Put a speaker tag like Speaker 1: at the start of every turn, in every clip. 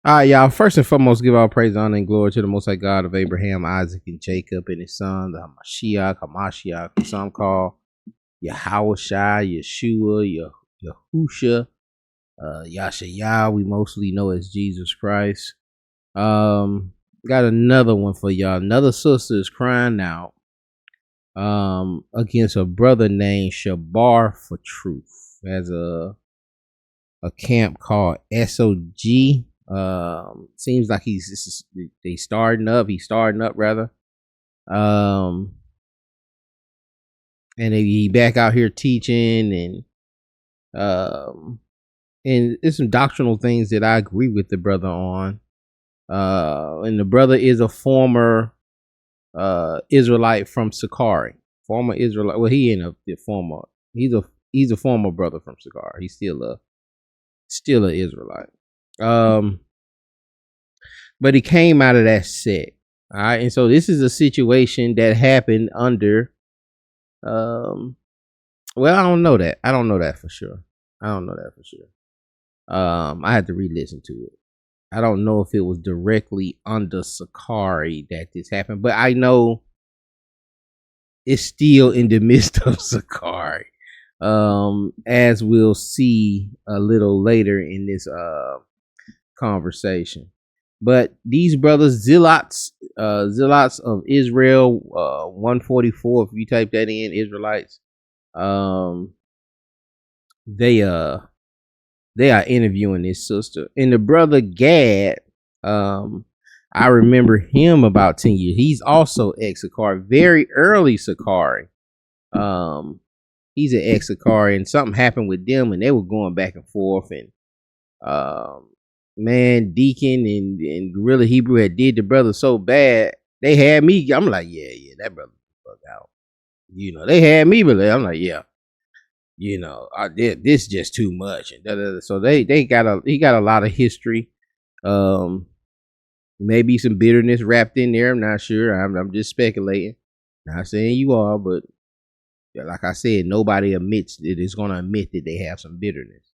Speaker 1: All right, y'all. First and foremost, give all praise, honor, and glory to the Most High God of Abraham, Isaac, and Jacob, and his son, the Hamashiach, who some call Yahushua, Yeshua, Yahusha, Yashayah. We mostly know as Jesus Christ. Got another one for y'all. Another sister is crying out against a brother named Shabar for Truth. As a camp called SOG. Seems like he's starting up. He's starting up rather. And he back out here teaching and there's some doctrinal things that I agree with the brother on. And the brother is a former Israelite from Sakari. Former Israelite. Well, he ain't a former. He's a former brother from Sakari. He's still an Israelite. But he came out of that sect. All right, and so this is a situation that happened under. Well, I don't know that. I don't know that for sure. I had to re-listen to it. I don't know if it was directly under Sakari that this happened, but I know it's still in the midst of Sakari. As we'll see a little later in this conversation. But these brothers, Zealots of Israel, 144. If you type that in, Israelites, they are interviewing this sister, and the brother Gad. I remember him about 10 years. He's also ex-Sakari, very early Sakari. He's an ex-Sakari, and something happened with them, and they were going back and forth, and man, Deacon and Gorilla Hebrew had did the brother so bad, they had me. I'm like, yeah, that brother fuck out. They had me, but I'm like, yeah, I did this just too much, and so he got a lot of history, maybe some bitterness wrapped in there. I'm not sure. I'm just speculating. Not saying you are, but like I said, nobody admits that is going to admit that they have some bitterness.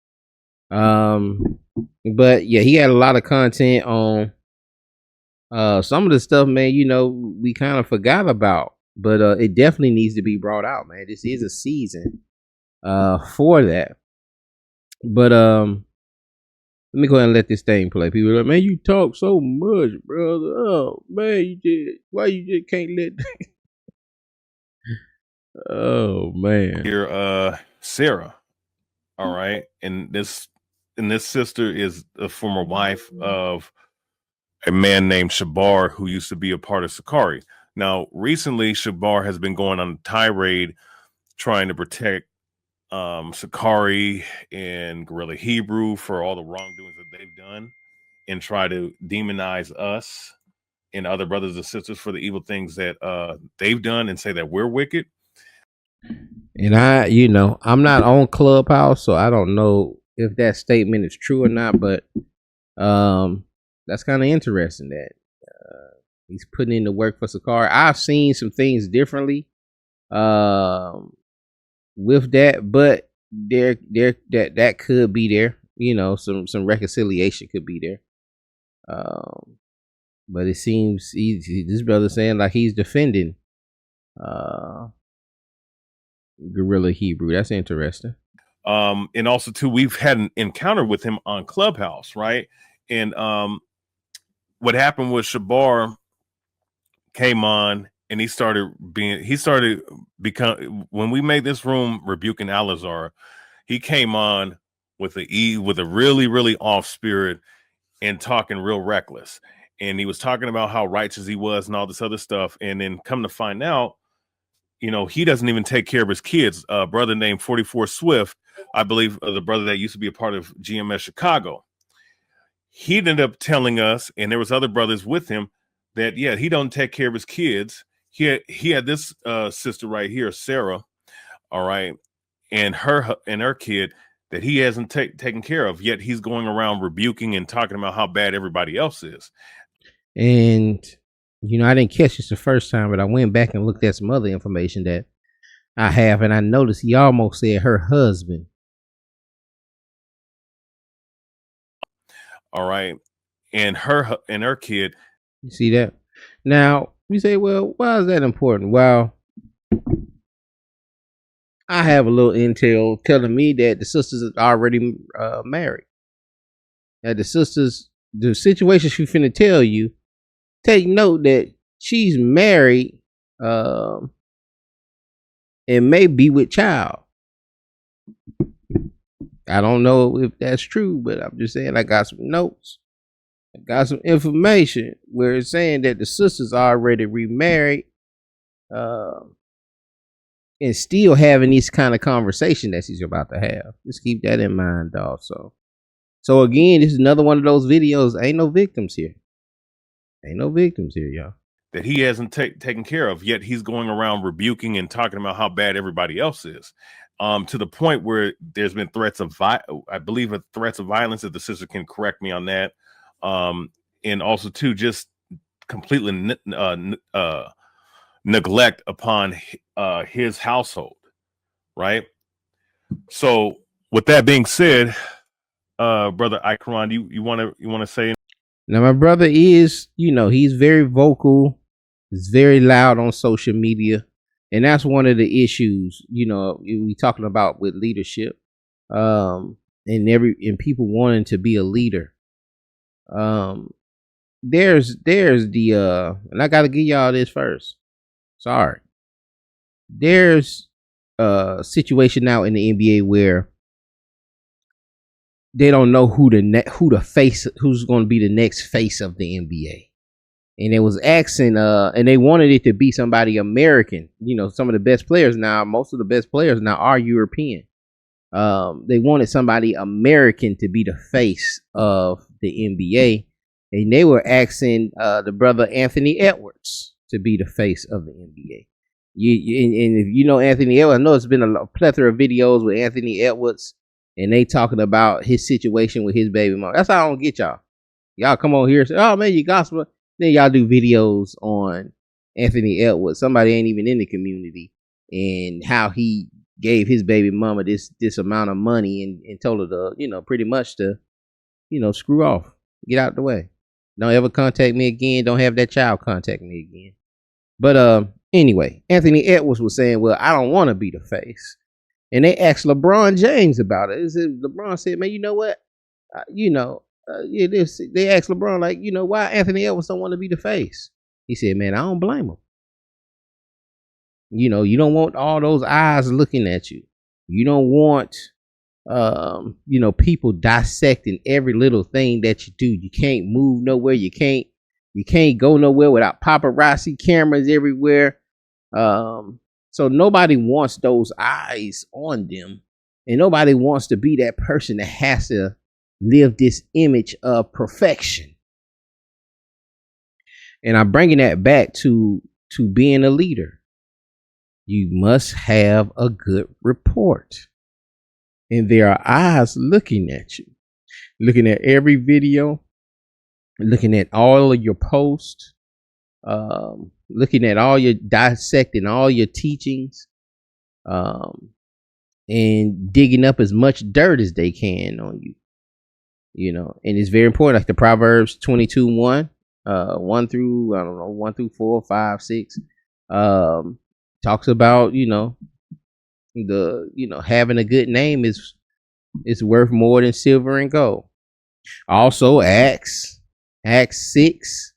Speaker 1: But yeah, he had a lot of content on some of the stuff, man, we kind of forgot about, but it definitely needs to be brought out, man. This is a season for that. But let me go ahead and let this thing play. People are like, man, you talk so much, brother. Oh man, why you just can't let oh man.
Speaker 2: Here, Sarah. All right. And this sister is a former wife of a man named Shabar, who used to be a part of Sakari. Now, recently, Shabar has been going on a tirade trying to protect Sakari and Guerrilla Hebrew for all the wrongdoings that they've done, and try to demonize us and other brothers and sisters for the evil things that they've done, and say that we're wicked.
Speaker 1: And I'm not on Clubhouse, so I don't know if that statement is true or not, but that's kind of interesting that he's putting in the work for Sakari. I've seen some things differently with that, but there that could be there. Some reconciliation could be there. But it seems this brother saying like he's defending Guerrilla Hebrew. That's interesting.
Speaker 2: And also too, we've had an encounter with him on Clubhouse, right? And what happened was Shabar came on and he started become, when we made this room rebuking Alazar, he came on with a really, really off spirit and talking real reckless. And he was talking about how righteous he was and all this other stuff. And then come to find out, he doesn't even take care of his kids. A brother named 44 Swift, I believe, the brother that used to be a part of GMS Chicago, he ended up telling us, and there was other brothers with him, that yeah, he don't take care of his kids. He had this sister right here, Sarah, all right, and her kid that he hasn't taken care of, yet he's going around rebuking and talking about how bad everybody else is.
Speaker 1: And I didn't catch this the first time, but I went back and looked at some other information that I have, and I noticed he almost said her husband.
Speaker 2: All right. and her kid.
Speaker 1: You see that? Now you say, well, why is that important? Well, I have a little intel telling me that the sisters are already married. That the situation she finna tell you, take note that she's married and may be with child. I don't know if that's true, but I'm just saying I got some notes. I got some information where it's saying that the sisters already remarried and still having this kind of conversation that she's about to have. Just keep that in mind also. So again, this is another one of those videos. Ain't no victims here. Ain't no victims here, y'all.
Speaker 2: That he hasn't taken care of, yet he's going around rebuking and talking about how bad everybody else is, to the point where there's been threats of threats of violence. If the sister can correct me on that, and also too just completely neglect upon his household, right? So with that being said, brother Ikron, you want to say?
Speaker 1: Now my brother is, he's very vocal. He's very loud on social media, and that's one of the issues, we talking about with leadership, and people wanting to be a leader. There's the and I got to give y'all this first. Sorry. There's a situation now in the NBA where they don't know who's going to be the next face of the NBA. And it was asking, and they wanted it to be somebody American. Some of the best players now, most of the best players now are European. They wanted somebody American to be the face of the NBA. And they were asking the brother Anthony Edwards to be the face of the NBA. And if you know Anthony Edwards, I know it's been a plethora of videos with Anthony Edwards, and they talking about his situation with his baby mom. That's how I don't get y'all. Y'all come on here and say, oh man, you gospel. Then y'all do videos on Anthony Edwards. Somebody ain't even in the community, and how he gave his baby mama this amount of money and told her to, pretty much to, screw off. Get out the way. Don't ever contact me again. Don't have that child contact me again. But anyway, Anthony Edwards was saying, well, I don't want to be the face. And they asked LeBron James about it. LeBron said, man, you know what? They asked LeBron, like, why Anthony Edwards don't want to be the face? He said, man, I don't blame him. You don't want all those eyes looking at you. You don't want, people dissecting every little thing that you do. You can't move nowhere. You can't go nowhere without paparazzi cameras everywhere. So nobody wants those eyes on them, and nobody wants to be that person that has to live this image of perfection. And I'm bringing that back to being a leader. You must have a good report. And there are eyes looking at you, looking at every video, looking at all of your posts, looking at all your dissecting, all your teachings, and digging up as much dirt as they can on you. And it's very important, like the Proverbs 22:1, 1 through, I don't know, 1 through 4, 5, 6, talks about, having a good name is worth more than silver and gold. Also, Acts 6,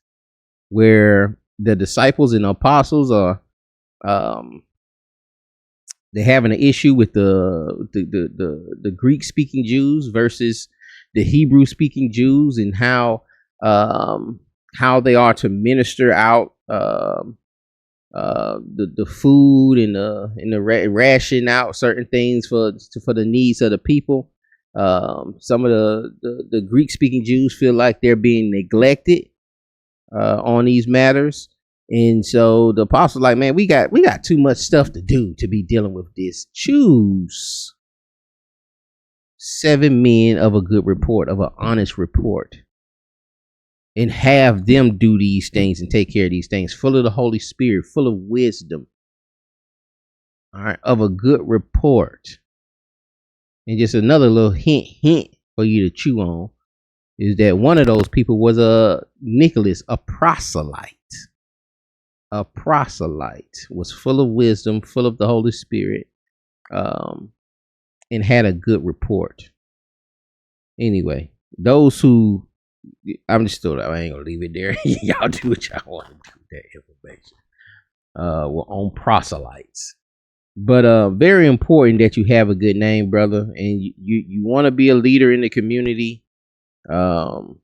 Speaker 1: where the disciples and apostles are, they're having an issue with the Greek speaking Jews versus the Hebrew speaking Jews, and how they are to minister out the food and the ration out certain things for the needs of the people. Some of the Greek speaking Jews feel like they're being neglected on these matters, and so the apostles like, man, we got too much stuff to do to be dealing with this. Choose 7 men of a good report, of an honest report, and have them do these things and take care of these things, full of the Holy Spirit, full of wisdom, all right, of a good report. And just another little hint for you to chew on. is that one of those people was a Nicholas, a proselyte. A proselyte was full of wisdom, full of the Holy Spirit, and had a good report. Anyway, those who I'm just still I ain't gonna leave it there. Y'all do what y'all want to do with that information. Were on proselytes. But very important that you have a good name, brother, and you want to be a leader in the community. You're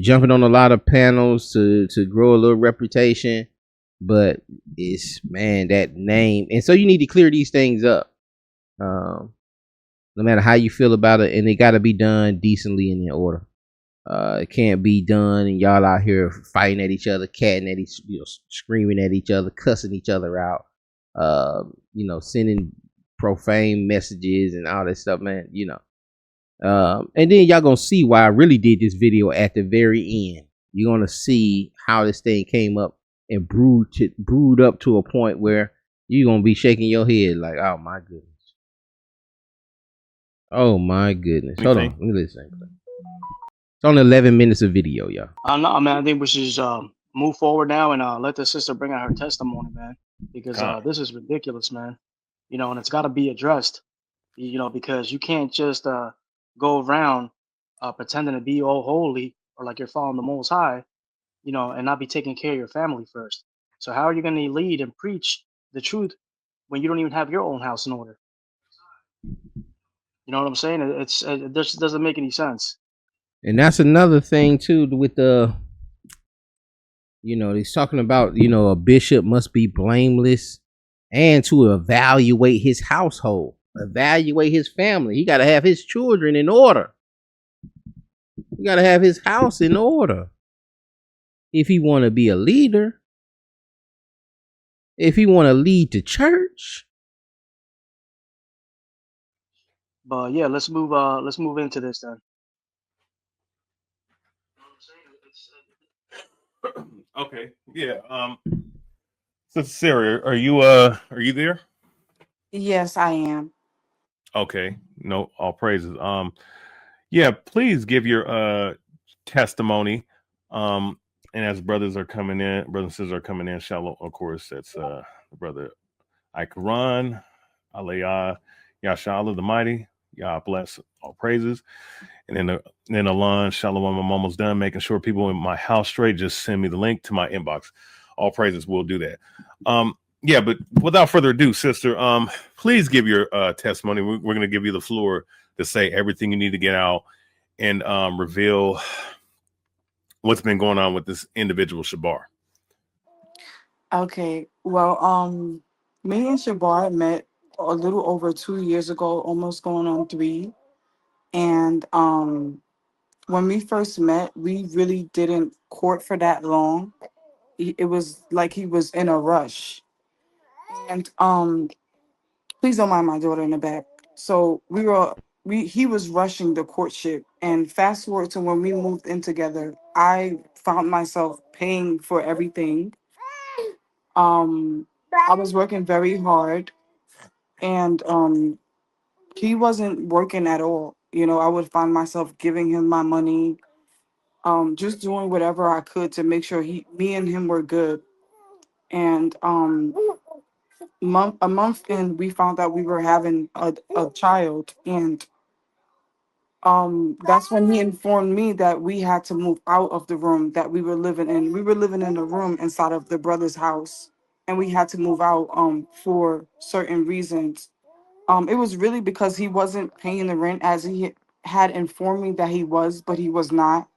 Speaker 1: jumping on a lot of panels to grow a little reputation, but it's man that name, and so you need to clear these things up. No matter how you feel about it, and it got to be done decently and in order. It can't be done, and y'all out here fighting at each other, catting at each, screaming at each other, cussing each other out. Sending profane messages and all that stuff, man. And then y'all gonna see why I really did this video at the very end. You're gonna see how this thing came up and brewed up to a point where you're gonna be shaking your head like, oh my goodness. Oh my goodness. Hold on, let me listen. It's only 11 minutes of video, y'all.
Speaker 3: No, man, I think we should just move forward now and let the sister bring out her testimony, man, because this is ridiculous, man. And it's got to be addressed, because you can't just go around pretending to be all holy or like you're following the Most High, and not be taking care of your family first. So how are you going to lead and preach the truth when you don't even have your own house in order? You know what I'm saying? It just doesn't make any sense.
Speaker 1: And that's another thing too with he's talking about, a bishop must be blameless and to evaluate his household, evaluate his family. He got to have his children in order. He got to have his house in order. If he want to be a leader, if he want to lead the church.
Speaker 3: But yeah, let's move into this then.
Speaker 2: Okay. Yeah. So Sarah, are you there?
Speaker 4: Yes, I am.
Speaker 2: Okay. No, all praises. Yeah, please give your testimony. And as brothers and sisters are coming in, shalom, of course, that's brother Ikaran, Aliyah, Yashala the Mighty, Yah bless, all praises. And then Alon, shalom, I'm almost done making sure people in my house straight. Just send me the link to my inbox. All praises, we'll do that. Yeah, but without further ado, sister, please give your testimony. We're going to give you the floor to say everything you need to get out and reveal what's been going on with this individual Shabar.
Speaker 4: Okay. Well, me and Shabar met a little over 2 years ago, almost going on 3. And when we first met, we really didn't court for that long. It was like he was in a rush. And please don't mind my daughter in the back. So he was rushing the courtship. And fast forward to when we moved in together, I found myself paying for everything. I was working very hard, and he wasn't working at all. I would find myself giving him my money, just doing whatever I could to make sure me and him were good. And a month in, we found out we were having a child, and that's when he informed me that we had to move out of the room that we were living in. We were living in a room inside of the brother's house, and we had to move out for certain reasons. It was really because he wasn't paying the rent as he had informed me that he was, but he was not.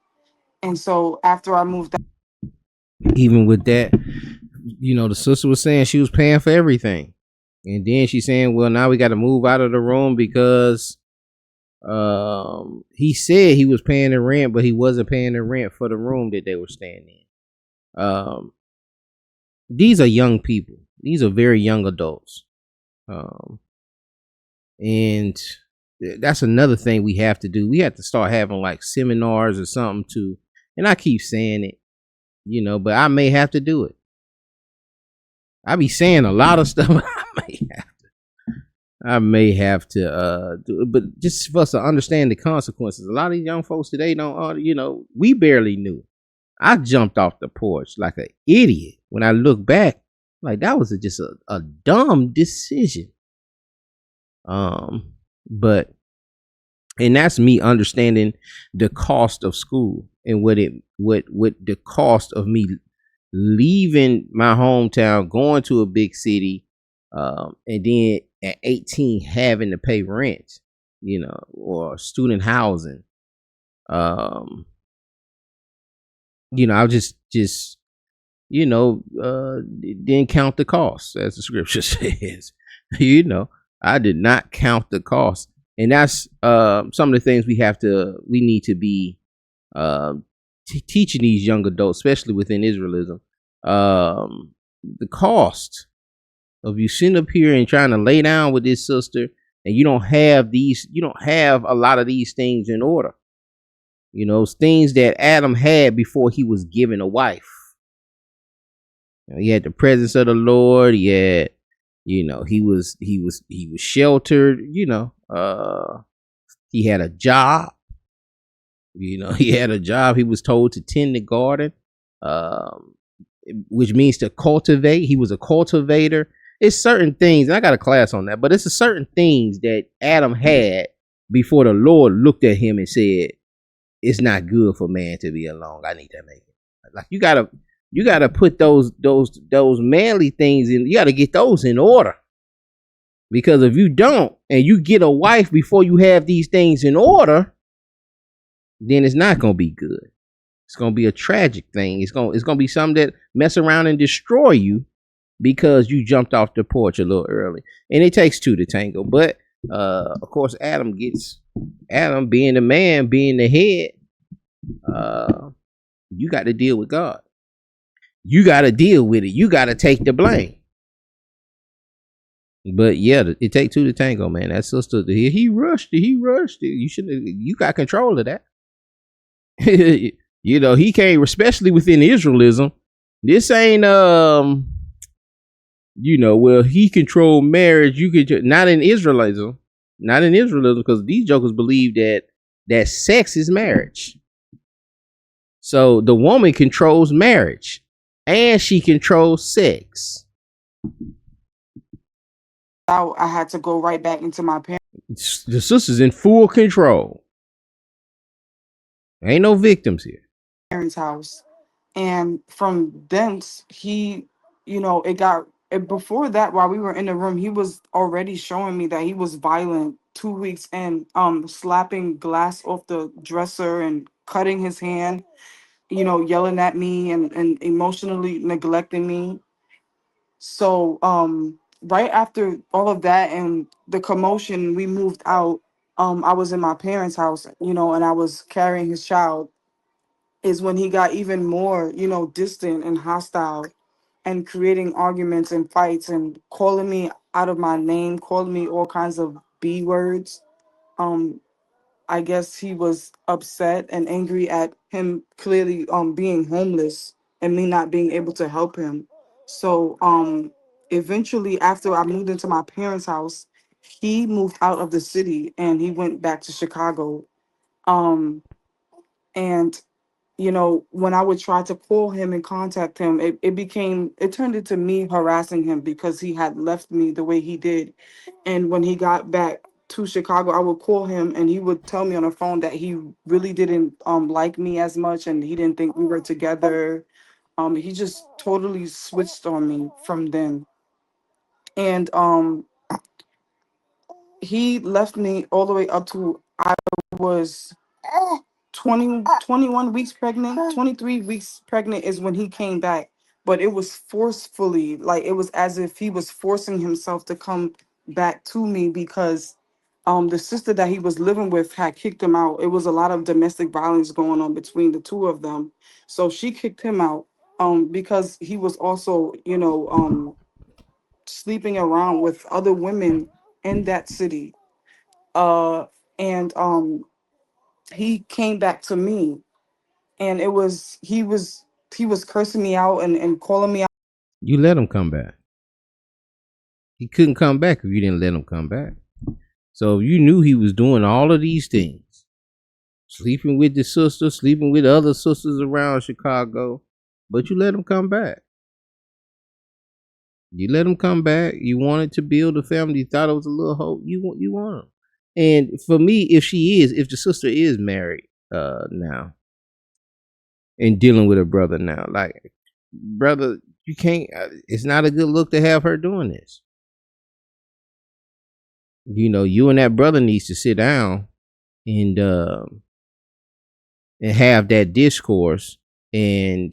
Speaker 4: And so after I moved out,
Speaker 1: even with that, the sister was saying she was paying for everything. And then she's saying, well, now we got to move out of the room because he said he was paying the rent, but he wasn't paying the rent for the room that they were staying in. These are young people. These are very young adults. And that's another thing we have to do. We have to start having like seminars or something too. And I keep saying it, but I may have to do it. I be saying a lot of stuff. I may have to but just for us to understand the consequences. A lot of these young folks today don't we barely knew. I jumped off the porch like an idiot. When I look back, like that was just a dumb decision. But and that's me understanding the cost of school and what the cost of me leaving my hometown, going to a big city, and then at 18 having to pay rent, or student housing. I just didn't count the cost, as the scripture says. I did not count the cost, and that's some of the things we need to be teaching these young adults, especially within Israelism, the cost of you sitting up here and trying to lay down with this sister, and you don't have a lot of these things in order. Things that Adam had before he was given a wife. He had the presence of the Lord. He had, he was sheltered. He had a job. He had a job. He was told to tend the garden, which means to cultivate. He was a cultivator. It's certain things, and I got a class on that, but it's a certain things that Adam had before the Lord looked at him and said, it's not good for man to be alone. I need to make it. Like you gotta put those manly things in. You gotta get those in order. Because if you don't, and you get a wife before you have these things in order, then it's not gonna be good. It's gonna be a tragic thing. It's gonna be something that mess around and destroy you because you jumped off the porch a little early. And it takes two to tango. But of course, Adam being the man, being the head, you got to deal with God. You got to deal with it. You got to take the blame. But yeah, it takes two to tango, man. That sister, he rushed it. You got control of that. He came, especially within Israelism. This ain't well, he controlled marriage. You could not in Israelism, because these jokers believe that sex is marriage. So the woman controls marriage, and she controls sex.
Speaker 4: I had to go right back into my parents.
Speaker 1: The sister's in full control. Ain't no victims here.
Speaker 4: Parents' house, and from thence before that, while we were in the room, he was already showing me that he was violent 2 weeks in, slapping glass off the dresser and cutting his hand, yelling at me and emotionally neglecting me. So right after all of that and the commotion, we moved out. I was in my parents' house, and I was carrying his child, is when he got even more, distant and hostile and creating arguments and fights and calling me out of my name, calling me all kinds of B words. I guess he was upset and angry at him clearly being homeless and me not being able to help him. So eventually, after I moved into my parents' house, he moved out of the city and he went back to Chicago. And when I would try to call him and contact him, it turned into me harassing him because he had left me the way he did. And when he got back to Chicago, I would call him and he would tell me on the phone that he really didn't like me as much and he didn't think we were together. He just totally switched on me from then. And he left me all the way up to I was 21 weeks pregnant. 23 weeks pregnant is when he came back, but it was forcefully, like it was as if he was forcing himself to come back to me because the sister that he was living with had kicked him out. It was a lot of domestic violence going on between the two of them, so she kicked him out because he was also sleeping around with other women in that city. And he came back to me, and he was cursing me out and calling me out.
Speaker 1: You let him come back. He couldn't come back if you didn't let him come back. So you knew he was doing all of these things, sleeping with the sister, sleeping with other sisters around Chicago, but you let him come back. You let him come back. You wanted to build a family. You thought it was a little hope. You want him. And for me, if the sister is married now and dealing with her brother now, like, brother, you can't. It's not a good look to have her doing this. You and that brother needs to sit down and have that discourse and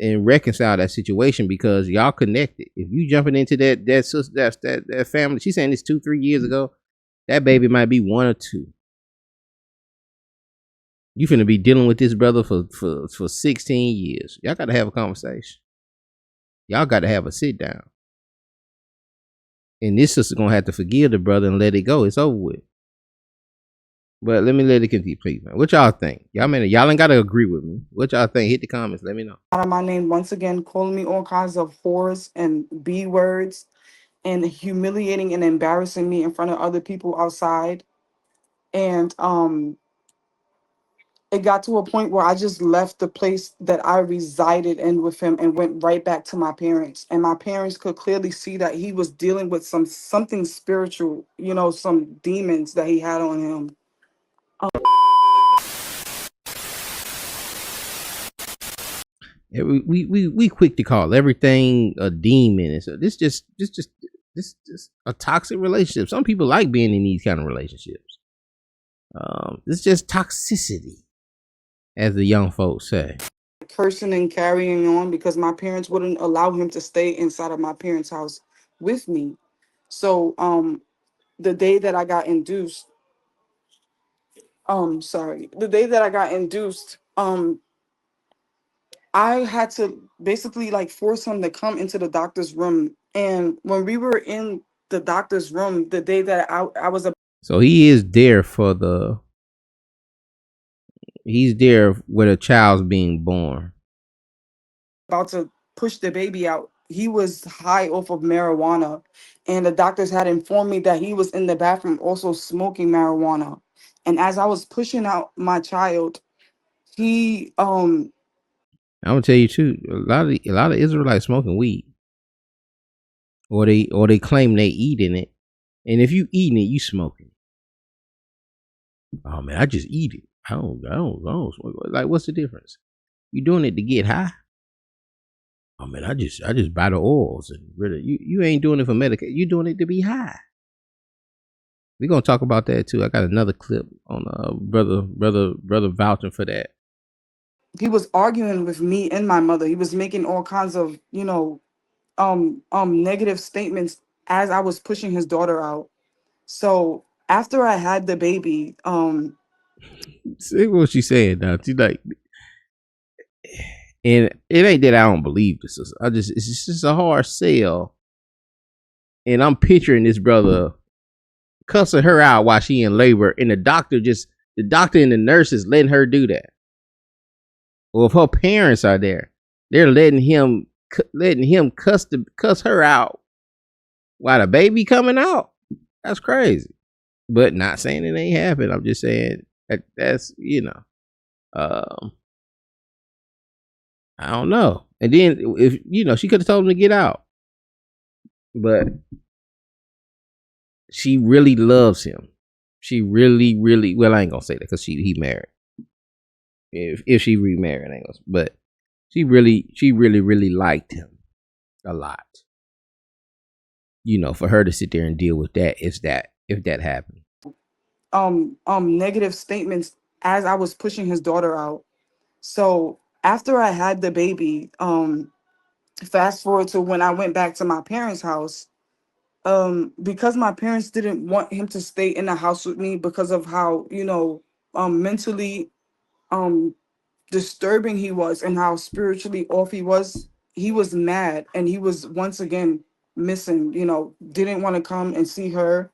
Speaker 1: reconcile that situation, because y'all connected. If you jumping into that family, she's saying this 2-3 years ago, that baby might be 1 or 2. You finna be dealing with this brother for 16 years. Y'all got to have a conversation. Y'all got to have a sit down. And this sister gonna have to forgive the brother and let it go. It's over with. But let it continue, please, man. What y'all think? Y'all ain't gotta agree with me. What y'all think? Hit the comments. Let me know.
Speaker 4: Out of my name once again, calling me all kinds of whores and B words, and humiliating and embarrassing me in front of other people outside. And it got to a point where I just left the place that I resided in with him and went right back to my parents. And my parents could clearly see that he was dealing with something spiritual, some demons that he had on him.
Speaker 1: We quick to call everything a demon, and so this just a toxic relationship. Some people like being in these kind of relationships. It's just toxicity, as the young folks say.
Speaker 4: Cursing and carrying on because my parents wouldn't allow him to stay inside of my parents' house with me. So the day that I got induced, the day that I got induced, I had to basically like force him to come into the doctor's room. And when we were in the doctor's room, the day that I was
Speaker 1: so he is there he's there where the child's being born.
Speaker 4: About to push the baby out, he was high off of marijuana, and the doctors had informed me that he was in the bathroom also smoking marijuana. And as I was pushing out my child, he
Speaker 1: I'm gonna tell you too, a lot of Israelites smoking weed, or they claim they eating it, and if you eating it, you smoking. Oh man, I just eat it. I don't smoke. Like, what's the difference? You doing it to get high? Oh man, I just buy the oils and really, you ain't doing it for medication. You doing it to be high. We're gonna talk about that too. I got another clip on brother vouching for that.
Speaker 4: He was arguing with me and my mother. He was making all kinds of negative statements as I was pushing his daughter out. So after I had the baby,
Speaker 1: See what she's saying now. She's like, and it ain't that I don't believe this. It's just a hard sell. And I'm picturing this brother cussing her out while she in labor, and the doctor and the nurses letting her do that. Well, if her parents are there, they're letting him cuss her out while the baby coming out. That's crazy. But not saying it ain't happened. I'm just saying that's I don't know. And then if she could have told him to get out, but she really loves him. She really, really, well, I ain't gonna say that because he married. If she remarried, I ain't gonna, but she really, really liked him a lot. For her to sit there and deal with that, if that happened.
Speaker 4: Negative statements as I was pushing his daughter out. So after I had the baby, fast forward to when I went back to my parents' house, because my parents didn't want him to stay in the house with me because of how, mentally disturbing he was and how spiritually off he was mad, and he was once again missing, didn't want to come and see her.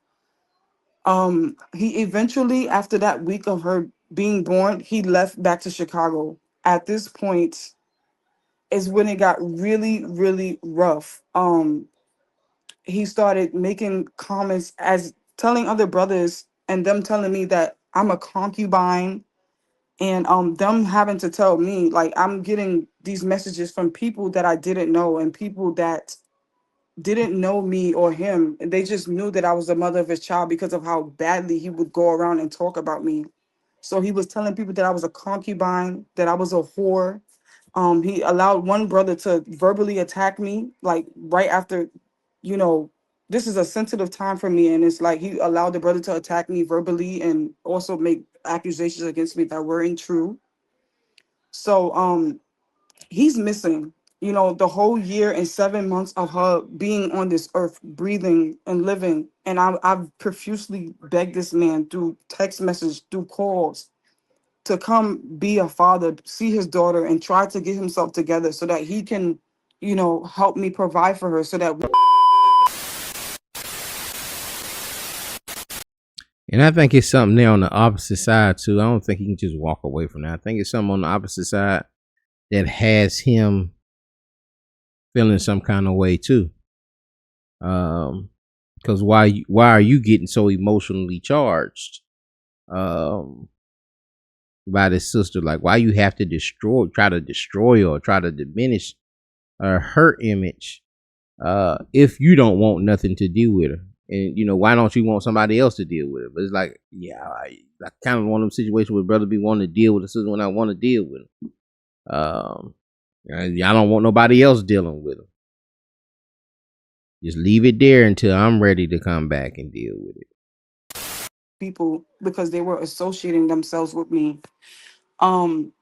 Speaker 4: He eventually, after that week of her being born, he left back to Chicago. At this point is when it got really, really rough. he started making comments as telling other brothers and them telling me that I'm a concubine, and them having to tell me, like, I'm getting these messages from people that I didn't know and people that didn't know me or him. They just knew that I was the mother of his child because of how badly he would go around and talk about me. So he was telling people that I was a concubine, that I was a whore. He allowed one brother to verbally attack me, like right after, you know, this is a sensitive time for me. And it's like he allowed the brother to attack me verbally and also make accusations against me that weren't true. So he's missing, you know, the whole year and 7 months of her being on this earth, breathing and living. And I've profusely begged this man through text message, through calls, to come be a father, see his daughter, and try to get himself together so that he can, you know, help me provide for her so that.
Speaker 1: And I think it's something there on the opposite side too. I don't think he can just walk away from that. I think it's something on the opposite side that has him feeling some kind of way too. Because why are you getting so emotionally charged by this sister? Like, why you have to try to destroy or try to diminish her image if you don't want nothing to do with her? And you know, why don't you want somebody else to deal with it? But it's like, yeah, I kind of one of them situations where brother be wanting to deal with the sister when I want to deal with him. I don't want nobody else dealing with him. Just leave it there until I'm ready to come back and deal with it.
Speaker 4: People, because they were associating themselves with me.
Speaker 1: And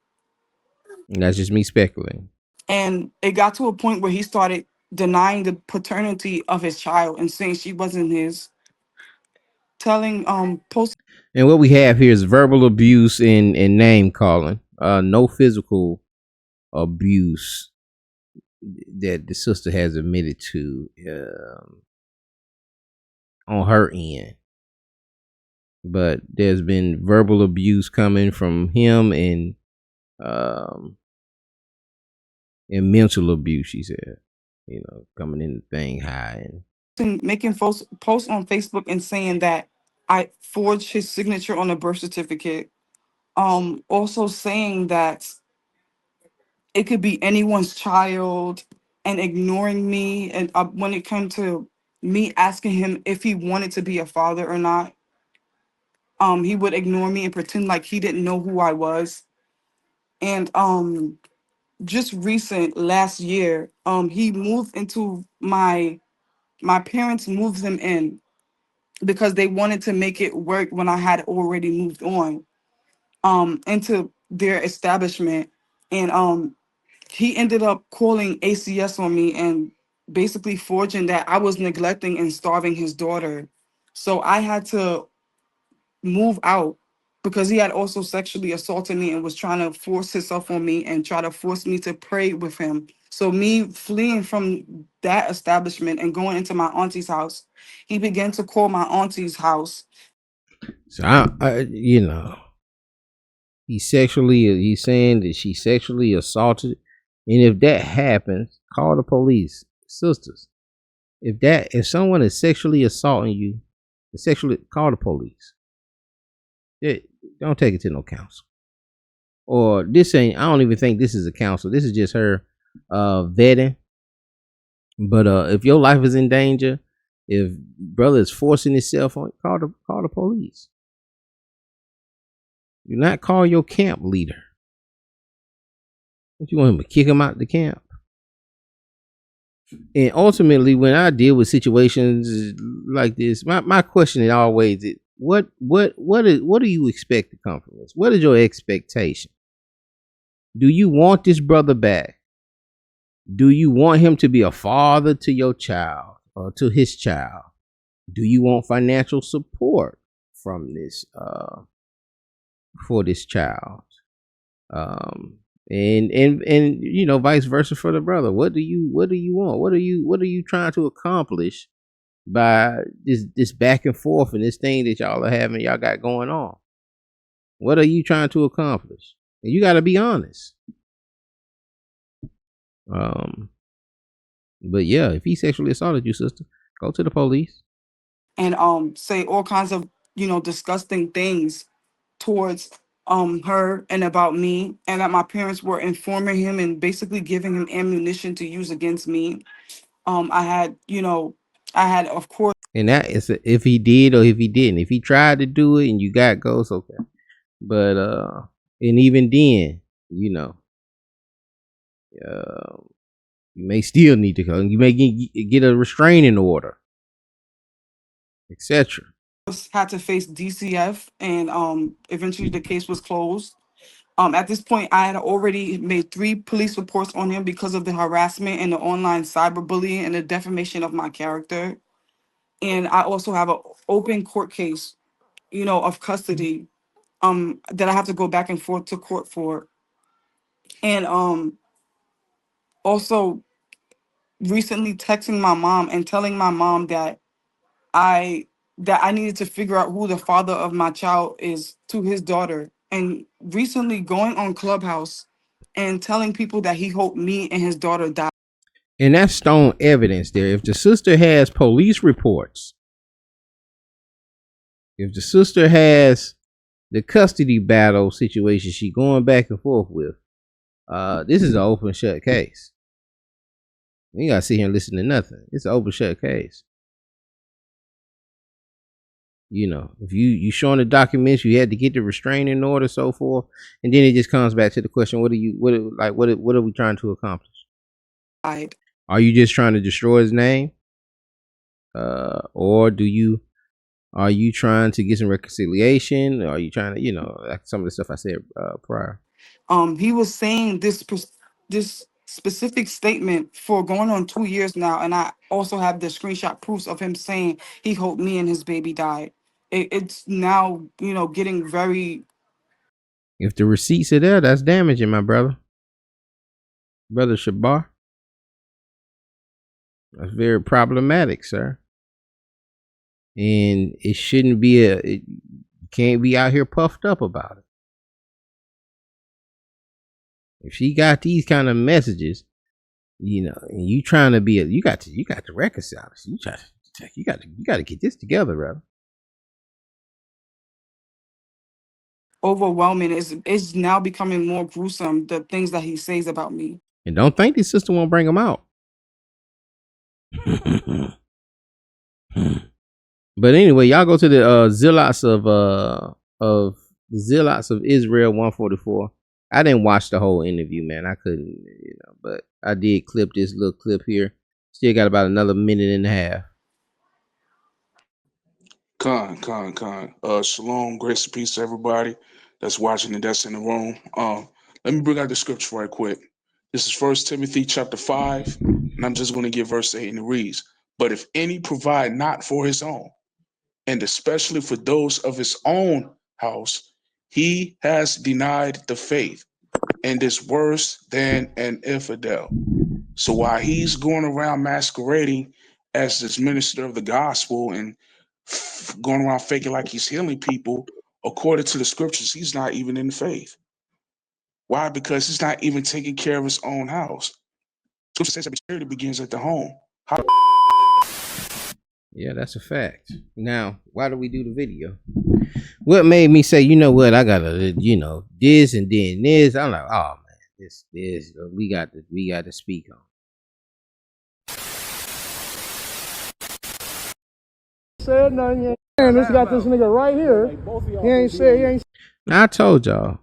Speaker 1: that's just me speculating.
Speaker 4: And it got to a point where he started denying the paternity of his child and saying she wasn't his. Telling post.
Speaker 1: And what we have here is verbal abuse and name calling. No physical abuse that the sister has admitted to on her end. But there's been verbal abuse coming from him and mental abuse, she said. You know, coming in the thing high
Speaker 4: and making posts on Facebook and saying that I forged his signature on a birth certificate. Also saying that it could be anyone's child and ignoring me. And when it came to me asking him if he wanted to be a father or not, he would ignore me and pretend like he didn't know who I was. And just recent last year, he moved into my parents moved him in because they wanted to make it work when I had already moved on into their establishment. And he ended up calling ACS on me and basically forging that I was neglecting and starving his daughter. So I had to move out because he had also sexually assaulted me and was trying to force himself on me and try to force me to pray with him. So me fleeing from that establishment and going into my auntie's house, he began to call my auntie's house.
Speaker 1: So you know, he's saying that she sexually assaulted. And if that happens, call the police. Sisters, if someone is sexually assaulting you, call the police. Don't take it to no counsel. Or I don't even think this is a counsel. This is just her vetting. But if your life is in danger, if brother is forcing himself on, call the police. Do not call your camp leader. Don't you want him to kick him out the camp? And ultimately, when I deal with situations like this, my question is always, what do you expect to come from this? What is your expectation? Do you want this brother back? Do you want him to be a father to your child or to his child? Do you want financial support from this for this child? And you know, vice versa for the brother. What do you want? What are you trying to accomplish by this back and forth and this thing that y'all got going on? What are you trying to accomplish? And you got to be honest. But yeah, if he sexually assaulted you, sister, Go to the police.
Speaker 4: And say all kinds of, disgusting things towards her and about me, and that my parents were informing him and basically giving him ammunition to use against me. I had, of course.
Speaker 1: And that is if he did or if he didn't. If he tried to do it and you got ghosts, okay. But and even then, you may still need to go. You may get a restraining order, etc.
Speaker 4: Had to face DCF, and eventually the case was closed. At this point, I had already made 3 police reports on him because of the harassment and the online cyberbullying and the defamation of my character. And I also have an open court case, of custody, that I have to go back and forth to court for. And also recently texting my mom and telling my mom that I needed to figure out who the father of my child is to his daughter. And recently going on Clubhouse and telling people that he hoped me and his daughter died.
Speaker 1: And that's stone evidence there. If the sister has police reports, if the sister has the custody battle situation she going back and forth with, this is an open shut case. You gotta sit here and listen to nothing. It's an open shut case. If you showing the documents, you had to get the restraining order, so forth, and then it just comes back to the question: what are we trying to accomplish? Are you just trying to destroy his name, or are you trying to get some reconciliation? Or are you trying to, like some of the stuff I said prior?
Speaker 4: He was saying this specific statement for going on 2 years now, and I also have the screenshot proofs of him saying he hoped me and his baby died. It's now, getting very.
Speaker 1: If the receipts are there, that's damaging, my brother Shabar. That's very problematic, sir. And it shouldn't be you can't be out here puffed up about it. If she got these kind of messages, and you trying to be you got to reconcile this. You got to get this together, brother.
Speaker 4: Overwhelming. It's now becoming more gruesome, the things that he says about me.
Speaker 1: And don't think this sister won't bring him out. But anyway, y'all go to the Zealots of Israel 144. I didn't watch the whole interview, man. I couldn't, but I did clip this little clip here. Still got about another minute and a half.
Speaker 5: Con. Shalom, grace and peace to everybody that's watching and that's in the room. Let me bring out the scripture right quick. This is 1 Timothy chapter 5, and I'm just going to give verse 8, and it reads, "But if any provide not for his own, and especially for those of his own house, he has denied the faith and is worse than an infidel." So while he's going around masquerading as this minister of the gospel and going around faking like he's healing people, according to the scriptures, he's not even in the faith. Why? Because he's not even taking care of his own house. Scripture says that charity begins at the home.
Speaker 1: Yeah, that's a fact. Now, why do we do the video? What made me say, you know what, I gotta, this and then this. I'm like, oh man, this we got to speak on.
Speaker 6: Said nothing yet. And this got this nigga right here. He ain't.
Speaker 1: Now, I told y'all,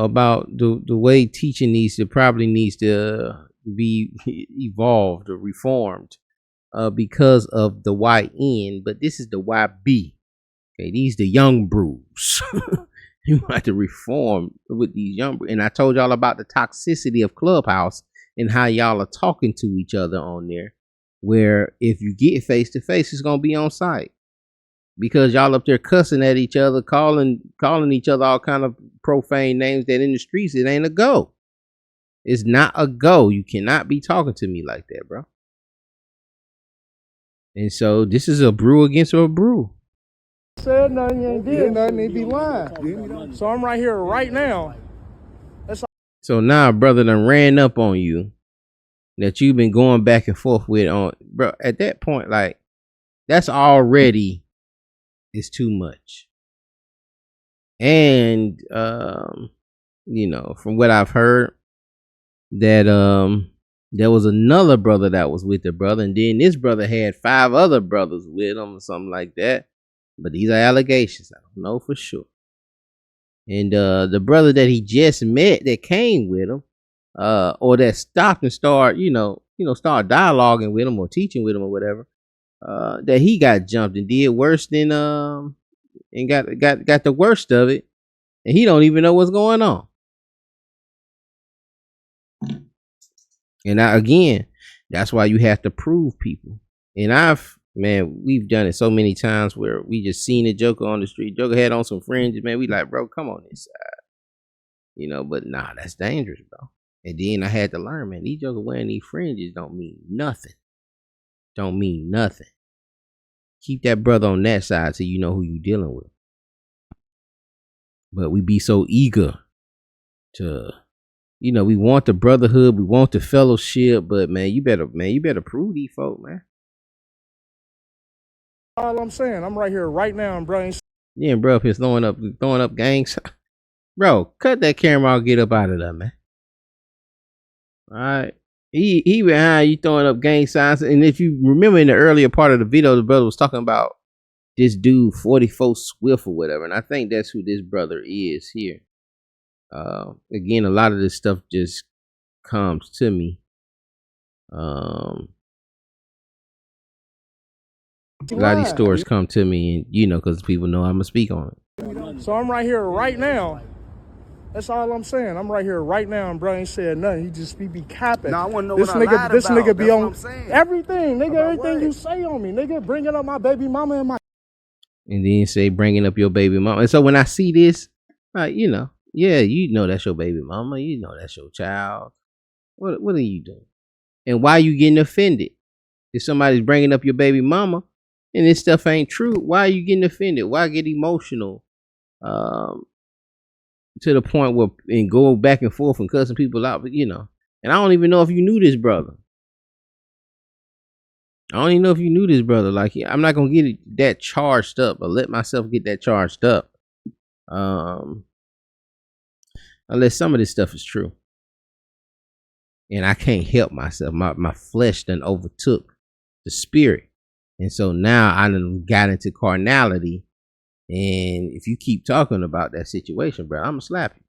Speaker 1: about the way teaching needs to be evolved or reformed, because of the YN, but this is the YB. Okay, these the young brews. You have to reform with these young brews. And I told y'all about the toxicity of Clubhouse and how y'all are talking to each other on there, where if you get face to face, it's gonna be on site. Because y'all up there cussing at each other, calling each other all kind of profane names that in the streets, it ain't a go. It's not a go. You cannot be talking to me like that, bro. And so this is a brew against a brew.
Speaker 6: Said nothing, you ain't did nothing, they be lying. So I'm right here right now.
Speaker 1: So now brother done ran up on you that you've been going back and forth with on, bro, at that point, like, that's already is too much. And you know, from what I've heard, that there was another brother that was with the brother, and then this brother had 5 other brothers with him or something like that. But these are allegations. I don't know for sure. And the brother that he just met that came with him, or that stopped and start start dialoguing with him or teaching with him or whatever, that he got jumped and did worse than and got the worst of it, and he don't even know what's going on. And again, that's why you have to prove people. And we've done it so many times where we just seen a Joker on the street. Joker had on some fringes, man. We like, bro, come on this side. But nah, that's dangerous, bro. And then I had to learn, man, these Joker wearing these fringes don't mean nothing. Don't mean nothing. Keep that brother on that side so you know who you dealing with. But we be so eager to, we want the brotherhood, we want the fellowship, but man, you better prove these folk, man.
Speaker 6: All I'm saying, I'm right here right now, bro.
Speaker 1: Yeah, bro, if he's throwing up gangs, bro, cut that camera off, get up out of there, man. All right. He behind you throwing up gang signs. And if you remember in the earlier part of the video, the brother was talking about this dude 44 Swift or whatever. And I think that's who this brother is here. Again, a lot of this stuff just comes to me. A lot of these stories come to me, and because people know I'm gonna speak on it.
Speaker 6: So I'm right here right now. That's all I'm saying. I'm right here right now, and bro ain't said nothing. He just be capping.
Speaker 7: Now I want to know
Speaker 6: this
Speaker 7: what
Speaker 6: nigga,
Speaker 7: I lied
Speaker 6: this
Speaker 7: about.
Speaker 6: nigga be
Speaker 7: That's
Speaker 6: on
Speaker 7: what I'm saying.
Speaker 6: everything, nigga.
Speaker 7: About
Speaker 6: Everything
Speaker 7: what?
Speaker 6: You say on me, nigga. Bringing up my baby mama and my.
Speaker 1: And then say bringing up your baby mama. And so when I see this, like yeah, that's your baby mama. That's your child. What are you doing? And why are you getting offended? If somebody's bringing up your baby mama and this stuff ain't true, why are you getting offended? Why get emotional? To the point where and go back and forth and cussing people out, but and I don't even know if you knew this brother. I don't even know if you knew this brother. Like, I'm not gonna get that charged up or let myself get that charged up, unless some of this stuff is true. And I can't help myself. My flesh done overtook the spirit, and so now I done got into carnality. And if you keep talking about that situation, bro, I'm gonna slap you.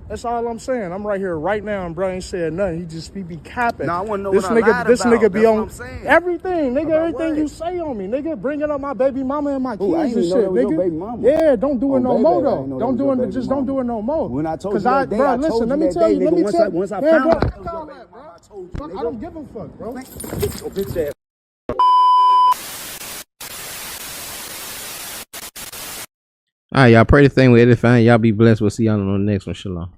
Speaker 6: That's all I'm saying. I'm right here right now, and bro ain't said nothing. He just be capping.
Speaker 7: Now I want to know
Speaker 6: this
Speaker 7: what
Speaker 6: nigga,
Speaker 7: I lied
Speaker 6: this
Speaker 7: about.
Speaker 6: nigga be
Speaker 7: That's
Speaker 6: on
Speaker 7: what I'm saying.
Speaker 6: everything, nigga.
Speaker 7: About
Speaker 6: Everything
Speaker 7: what?
Speaker 6: You say on me, nigga. Bringing up my baby mama and my kids
Speaker 7: I
Speaker 6: and
Speaker 7: ain't
Speaker 6: shit,
Speaker 7: know that was
Speaker 6: nigga.
Speaker 7: your baby mama.
Speaker 6: Yeah, don't do it no
Speaker 7: baby,
Speaker 6: more
Speaker 7: I
Speaker 6: though.
Speaker 7: ain't know
Speaker 6: Don't
Speaker 7: that was
Speaker 6: do
Speaker 7: your
Speaker 6: it. Just
Speaker 7: baby
Speaker 6: don't do it no more.
Speaker 7: When I told
Speaker 6: Cause
Speaker 7: you that day,
Speaker 6: bro,
Speaker 7: I
Speaker 6: listen.
Speaker 7: told
Speaker 6: Let
Speaker 7: you
Speaker 6: me
Speaker 7: that
Speaker 6: tell
Speaker 7: day,
Speaker 6: you. Let
Speaker 7: nigga.
Speaker 6: me
Speaker 7: Once
Speaker 6: tell
Speaker 7: I
Speaker 6: man,
Speaker 7: found
Speaker 6: bro,
Speaker 7: out.
Speaker 6: I told you, I don't give a fuck, bro.
Speaker 7: Get your bitch ass.
Speaker 1: All right, y'all pray the thing with edifying. Y'all be blessed. We'll see y'all on the next one. Shalom.